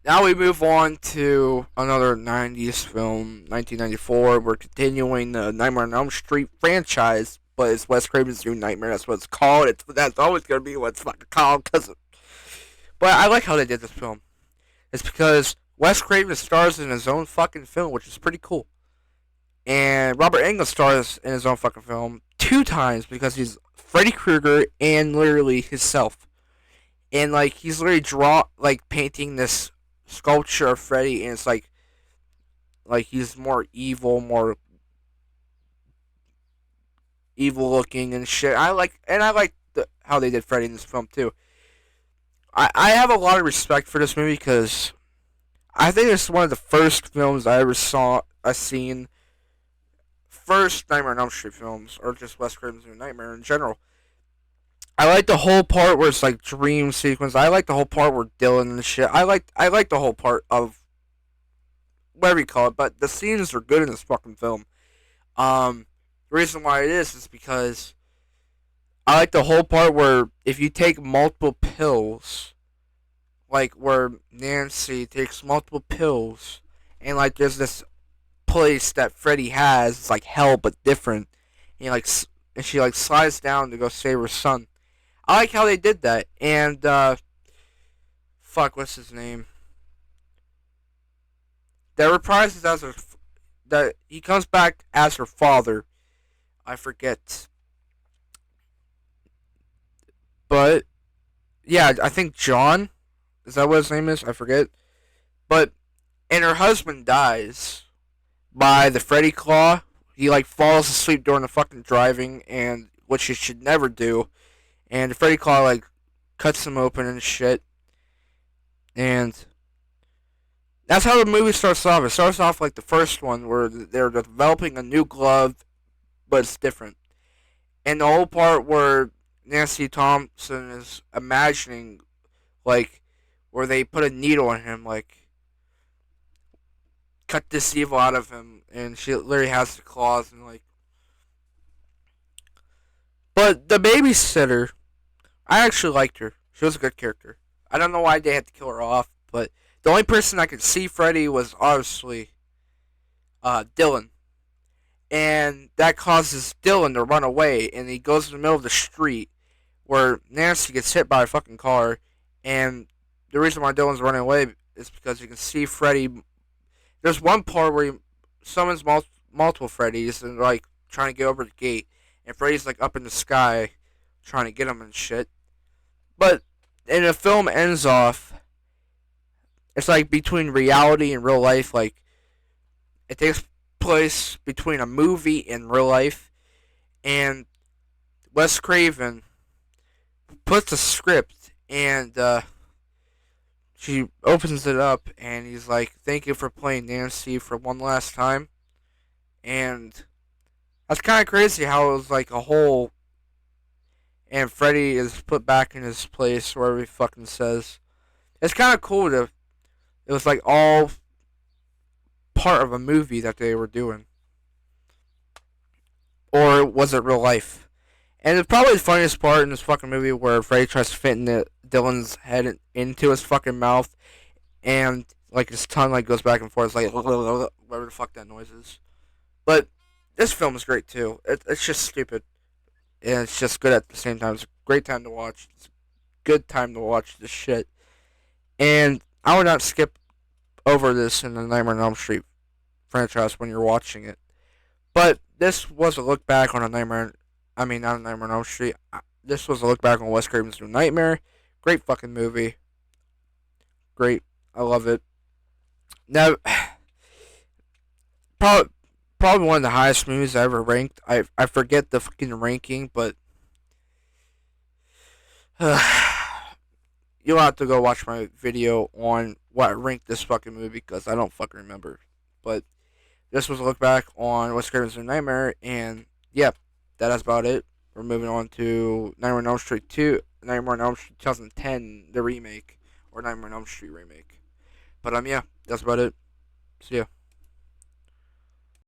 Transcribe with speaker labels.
Speaker 1: Now we move on to another 90s film, 1994. We're continuing the Nightmare on Elm Street franchise, but it's Wes Craven's New Nightmare. That's what it's called. That's always going to be what it's fucking called. But I like how they did this film. It's because Wes Craven stars in his own fucking film, which is pretty cool. And Robert Englund stars in his own fucking film 2 times because he's Freddy Krueger and literally himself. And like he's literally painting this sculpture of Freddy, and it's like he's more evil, more evil looking and shit. I like how they did Freddy in this film too. I have a lot of respect for this movie because I think it's one of the first films I ever I seen. First Nightmare on Elm Street films, or just Wes Craven's New Nightmare in general. I like the whole part where it's like dream sequence. I like the whole part where Dylan and shit. I like the whole part of whatever you call it, but the scenes are good in this fucking film. The reason why it is because I like the whole part where if you take multiple pills, like where Nancy takes multiple pills, and like there's this place that Freddy has, it's like hell but different, and and she like slides down to go save her son. I like how they did that, and fuck, what's his name? That reprises as her, that he comes back as her father. I forget, but yeah, I think John. Is that what his name is? I forget. But and her husband dies by the Freddy Claw. He like falls asleep during the fucking driving, and which you should never do. And the Freddy Claw like cuts him open and shit. And that's how the movie starts off. It starts off like the first one where they're developing a new glove, but it's different. And the whole part where Nancy Thompson is imagining like where they put a needle in him, like cut this evil out of him, and she literally has the claws and like. But the babysitter, I actually liked her. She was a good character. I don't know why they had to kill her off, but the only person I could see Freddy was obviously Dylan, and that causes Dylan to run away, and he goes in the middle of the street where Nancy gets hit by a fucking car, and the reason why Dylan's running away is because you can see Freddy. There's one part where he summons multiple Freddys and like trying to get over the gate, and Freddy's like up in the sky trying to get him and shit. But and the film ends off. It's like between reality and real life. Like it takes place between a movie and real life, and Wes Craven puts a script and she opens it up and he's like, "Thank you for playing Nancy for one last time." And that's kind of crazy how it was like a whole. And Freddy is put back in his place, wherever he fucking says. It's kind of cool to. It was like all part of a movie that they were doing. Or was it real life? And it's probably the funniest part in this fucking movie where Freddy tries to fit Dylan's head into his fucking mouth, and like his tongue like goes back and forth, like whatever the fuck that noise is. But this film is great too. It's just stupid, and it's just good at the same time. It's a great time to watch. It's a good time to watch this shit. And I would not skip over this in the Nightmare on Elm Street franchise when you're watching it. But this was a look back on a Nightmare. I mean, not a Nightmare on Elm Street. This was a look back on Wes Craven's New Nightmare. Great fucking movie. Great. I love it. Now, probably one of the highest movies I ever ranked. I forget the fucking ranking, but you'll have to go watch my video on what I ranked this fucking movie because I don't fucking remember. But this was a look back on Wes Craven's New Nightmare, and yeah, that's about it. We're moving on to Nightmare on Elm Street 2, Nightmare on Elm Street 2010, the remake, or Nightmare on Elm Street remake. But yeah, that's about it. See ya.